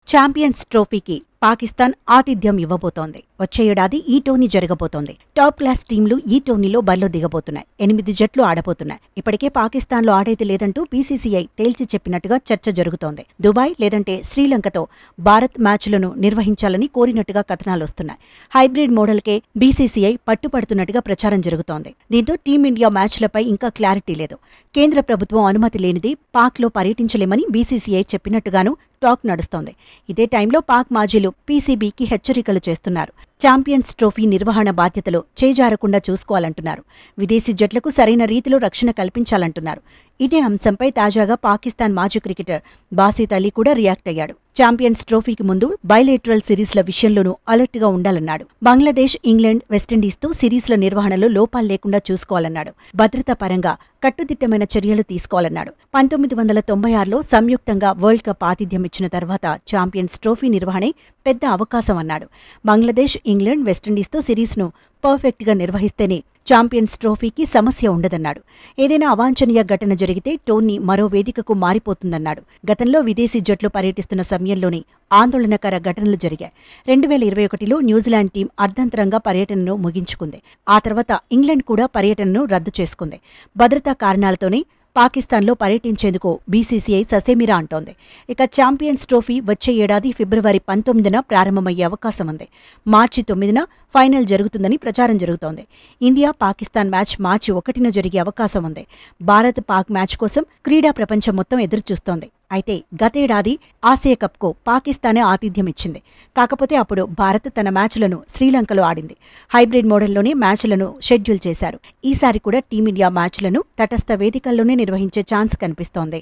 Champions ట్రోఫీకి Pakistan ఆతిథ్యం ఇవ్వబోతోంది. వచ్చే ఏడాది ఈ టోర్నీ జరగబోతోంది. టాప్ క్లాస్ టీంలు ఈ టోర్నీలో బరిలో దిగబోతున్నాయి. 8 జట్లు ఆడబోతున్నాయి. ఇప్పటికే పాకిస్తాన్లో ఆడేది లేదంటూ బీసీసీఐ తేల్చి చెప్పినట్టుగా చర్చ జరుగుతోంది. దుబాయ్ లేదంటే శ్రీలంకతో భారత్ మ్యాచ్లను నిర్వహించాలని కోరినట్టుగా కథనాలొస్తున్నాయి. హైబ్రిడ్ మోడల్కే బీసీసీఐ పట్టుపడుతున్నట్టుగా ప్రచారం జరుగుతోంది. దీంతో టీమిండియా మ్యాచ్లపై ఇంకా క్లారిటీ లేదు. కేంద్ర ప్రభుత్వం అనుమతి లేనిది పాక్లో పర్యటించలేమని బీసీసీఐ చెప్పినట్టుగానూ టాక్ నడుస్తోంది. ఇదే టైంలో పాక్ మాజీలు పీసీబీకి హెచ్చరికలు చేస్తున్నారు. ఛాంపియన్స్ ట్రోఫీ నిర్వహణ బాధ్యతలు చేజారకుండా చూసుకోవాలంటున్నారు. విదేశీ జట్లకు సరైన రీతిలో రక్షణ కల్పించాలంటున్నారు. ఇదే అంశంపై తాజాగా పాకిస్తాన్ మాజీ క్రికెటర్ బాసిత్ అలీ కూడా రియాక్ట్ అయ్యాడు. ఛాంపియన్స్ ట్రోఫీకి ముందు బైలేటరల్ సిరీస్ల విషయంలోనూ అలర్ట్గా ఉండాలన్నాడు. బంగ్లాదేశ్, ఇంగ్లాండ్, వెస్టిండీస్తో సిరీస్ల నిర్వహణలో లోపాలు లేకుండా చూసుకోవాలన్నాడు. భద్రతా పరంగా కట్టుదిట్టమైన చర్యలు తీసుకోవాలన్నాడు. 1996లో సంయుక్తంగా వరల్డ్ కప్ ఆతిథ్యం ఇచ్చిన తర్వాత ఛాంపియన్స్ ట్రోఫీ నిర్వహణే పెద్ద అవకాశం అన్నాడు. బంగ్లాదేశ్, ఇంగ్లాండ్, వెస్టిండీస్తో సిరీస్ను పర్ఫెక్ట్గా నిర్వహిస్తేనే ఛాంపియన్స్ ట్రోఫీకి సమస్య ఉండదన్నాడు. ఏదైనా అవాంఛనీయ ఘటన జరిగితే టోర్నీ మరో వేదికకు మారిపోతుందన్నాడు. గతంలో విదేశీ జట్లు పర్యటిస్తున్న సమయంలోనే ఆందోళనకర ఘటనలు జరిగాయి. 2021లో న్యూజిలాండ్ టీం అర్ధంతరంగా పర్యటనను ముగించుకుంది. ఆ తర్వాత ఇంగ్లాండ్ కూడా పర్యటనను రద్దు చేసుకుంది. భద్రతా కారణాలతోనే పాకిస్తాన్లో పర్యటించేందుకు బీసీసీఐ ససేమిరా అంటోంది. ఇక ఛాంపియన్స్ ట్రోఫీ వచ్చే ఏడాది ఫిబ్రవరి 19న ప్రారంభమయ్యే అవకాశం ఉంది. మార్చి 9న ఫైనల్ జరుగుతుందని ప్రచారం జరుగుతోంది. ఇండియా పాకిస్తాన్ మ్యాచ్ మార్చి 1న జరిగే అవకాశం ఉంది. భారత్ పాక్ మ్యాచ్ కోసం క్రీడా ప్రపంచం మొత్తం ఎదురుచూస్తోంది. అయితే గతేడాది ఆసియా కప్కు పాకిస్తానే ఆతిథ్యం ఇచ్చింది. కాకపోతే అప్పుడు భారత్ తన మ్యాచ్లను శ్రీలంకలో ఆడింది. హైబ్రిడ్ మోడల్లోనే మ్యాచ్లను షెడ్యూల్ చేశారు. ఈసారి కూడా టీమిండియా మ్యాచ్లను తటస్థ వేదికల్లోనే నిర్వహించే ఛాన్స్ కనిపిస్తోంది.